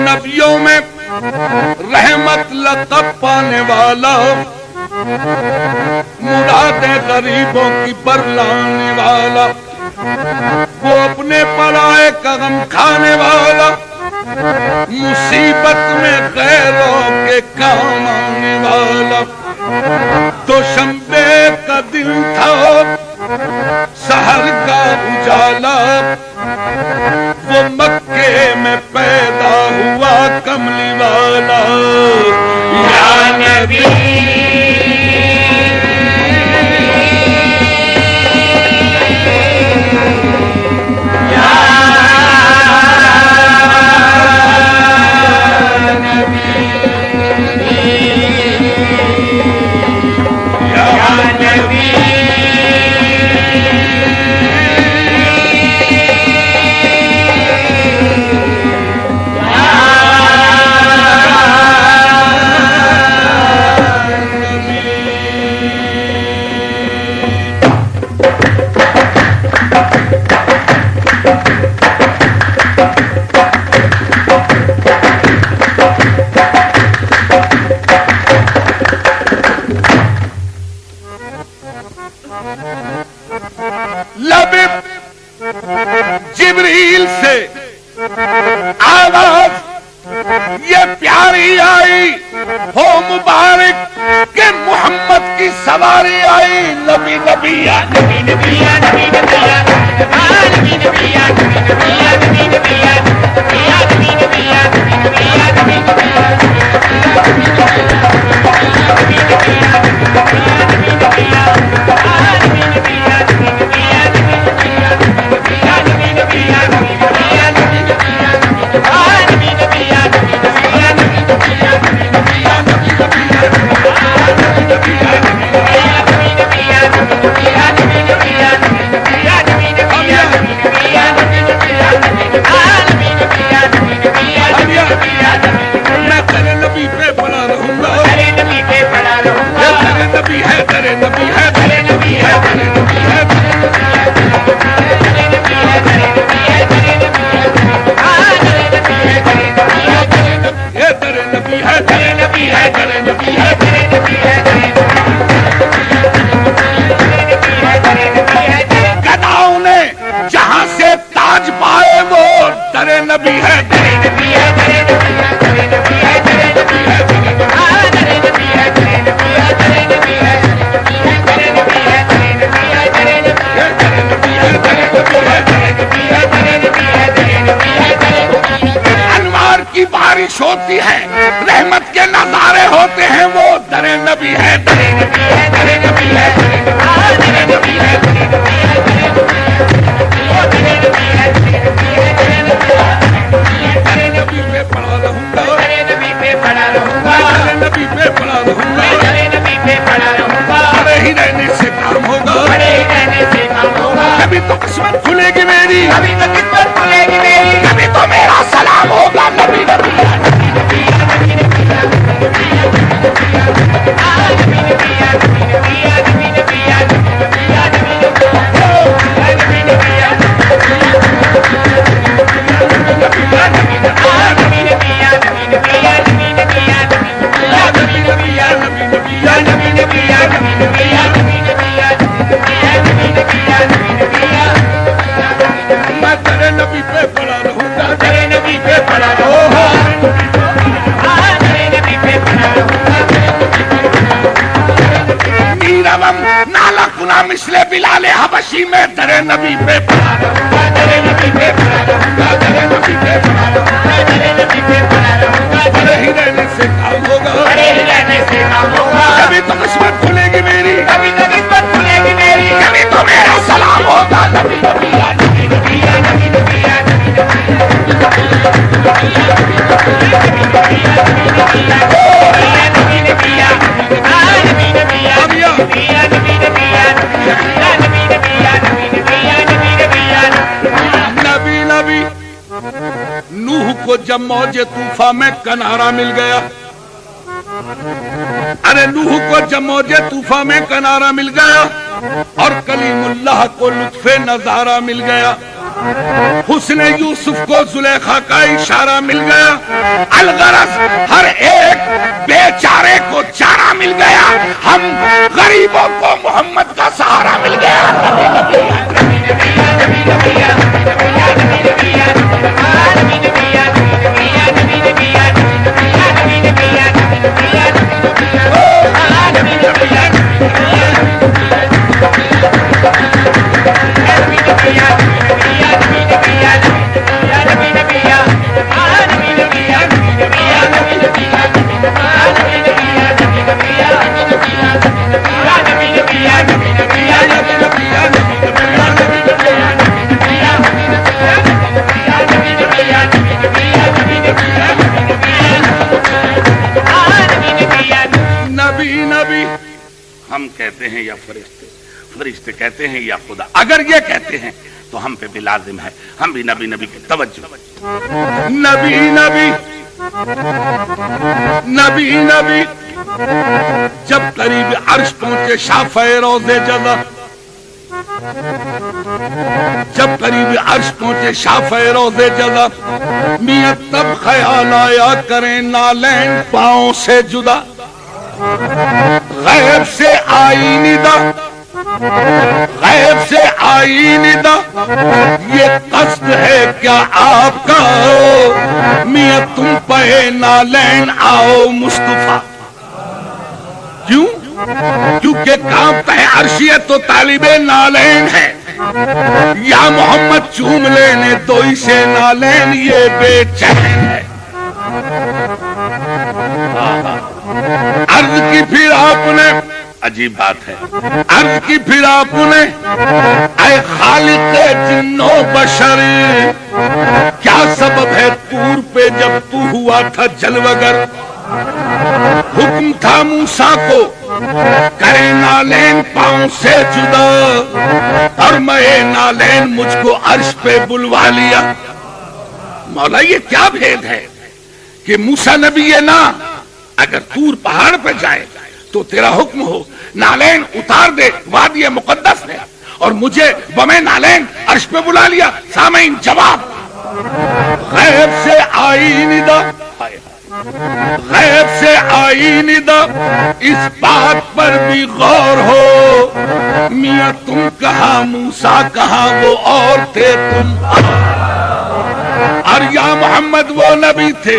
نبیوں میں رحمت لقب پانے والا، مرادیں غریبوں کی برلانے والا، وہ اپنے پرائے کا غم کھانے والا، مصیبت میں غیروں کے کام آنے والا۔ دوشنبے کا دن تھا، سحر کا اجالا، وہ مکے میں پیدا ہوا کملی والا۔ یا نبی جبریل سے آواز یہ پیاری آئی، ہو مبارک کہ محمد کی سواری آئی۔ نبی نبی یا نبی نبی یا نبی نبی یا نبی نبی یا نبی نبی یا نبی نبی یا نبی نبی یا نبی نبی یا نبی نبی یا ہوتی ہے، رحمت کے نظارے ہوتے ہیں، وہ در نبی ہے، در نبی ہے، در نبی ہے، در نبی ہے، نبی پہ پڑا رہوں گا، نبی پہ پڑا رہوں گا، نبی پہ پڑا رہوں گا، نبی پہ پڑا رہوں گا، بڑے ہی رہنے سے کام ہوگا، بڑے ہی رہنے سے کام ہوگا، کبھی تو قسمت کھلے گی میری، کبھی تو قسمت کھلے گی میری، کبھی تو میرا سلام ہوگا، نبی نبی ہے۔ مثل بلال حبشی میں در نبی پہ پڑا رہوں گا، در نبی پہ پڑا رہوں گا، در نبی پہ پڑا رہوں گا، در نبی پہ پڑا رہوں گا، بڑے ہی رہنے سے کام ہوگا، بڑے ہی رہنے سے کام ہوگا، کبھی تو قسمت کھلے گی میری، کبھی تو قسمت کھلے گی میری، کبھی تو میرا سلام ہوگا، نبی نبی یا نبی نبی یا نبی نبی یا نبی نوح کو جب موج طوفان میں کنارہ مل گیا، ارے نوح کو جب موج طوفان میں کنارہ مل گیا اور کلیم اللہ کو لطف نظارہ مل گیا، حسن یوسف کو زلیخا کا اشارہ مل گیا، الغرض ہر ایک بیچارے کو چارہ مل گیا، ہم غریبوں کو محمد کا سہارا مل گیا۔ ہم کہتے ہیں یا فرشتے، فرشتے کہتے ہیں یا خدا، اگر یہ کہتے ہیں تو ہم پہ بھی لازم ہے ہم بھی نبی نبی کی توجہ، نبی نبی نبی نبی۔ جب قریب عرش پہنچے شافع روضے جزا، جب قریب عرش پہنچے شافع روضے جزا، میاں تب خیال آیا کریں نالین پاؤں سے جدا، غیب سے آئی ندا، غیب سے آئی ندا، یہ قصد ہے کیا آپ کا میاں تم پہ نالین آؤ مصطفیٰ؟ کیوں؟ کیونکہ کانپتا ہے عرشیت تو طالب نالین ہے، یا محمد چوم لینے تو اسے نالین یہ بے چین ہے۔ عرض کی پھر آپ نے، عجیب بات ہے، عرض کی پھر آپ نے اے خالق جن و بشر، کیا سبب ہے طور پہ جب تو ہوا تھا جلوگر؟ حکم تھا موسیٰ کو کرے نالین پاؤں سے جدا، اور میں نالین مجھ کو عرش پہ بلوا لیا۔ مولا یہ کیا بھید ہے کہ موسیٰ نبی ہے نا، اگر طور پہاڑ پہ جائے تو تیرا حکم ہو نالین اتار دے، وادی مقدس ہے، اور مجھے بمیں نالین عرش پہ بلا لیا۔ سامعین جواب، غیب سے آئی ندا، غیب سے آئی ندا، اس بات پر بھی غور ہو، میاں تم کہاں موسیٰ کہاں وہ اور تھے تم، اور یا محمد وہ نبی تھے،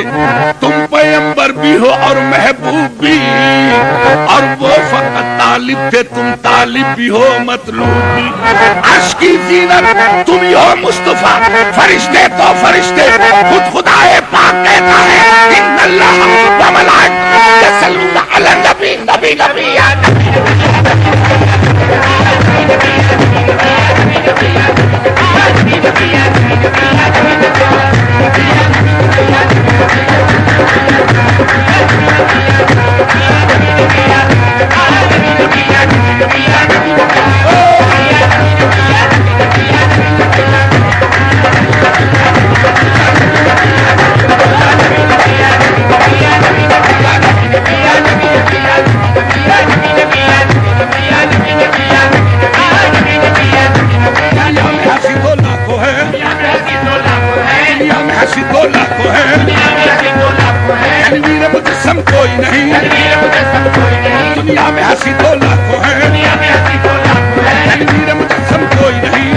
تم پیغمبر بھی ہو اور محبوب بھی، اور وہ فقط طالب تھے، تم طالب بھی ہو مطلوب بھی۔ عرش کی زینت تم ہی ہو مصطفیٰ، فرشتے تو فرشتے، خود خدائے پاک کہتا ہے ان اللہ و ملائکۃہ یصلون علی النبی، نبی نبی یا کوئی نہیں، دنیا میں ہنسی تو لاکھوں ہے، تنویر مجسم کوئی نہیں،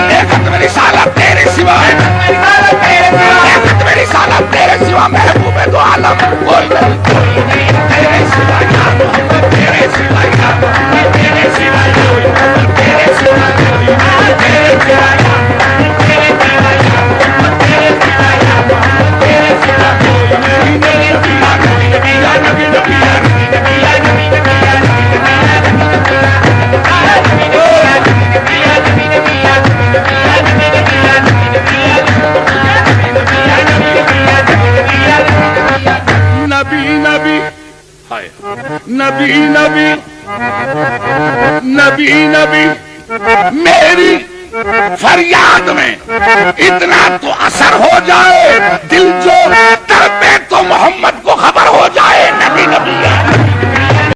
ایک ختم رسالت تیرے سوا، ایک ختم رسالت تیرے سوا، محبوب دو عالم کوئی نہیں، تیرے سوا یا محمد، تیرے سوا یا محمد، تیرے سوا یا محمد، تیرے سوا یا محمد، تیرے سوا یا محمد، تیرے سوا یا محمد، تیرے سوا یا محمد، تیرے سوا کوئی نہیں۔ نبی نبی نبی نبی، میری فریاد میں اتنا تو اثر ہو جائے، دل جو تڑپے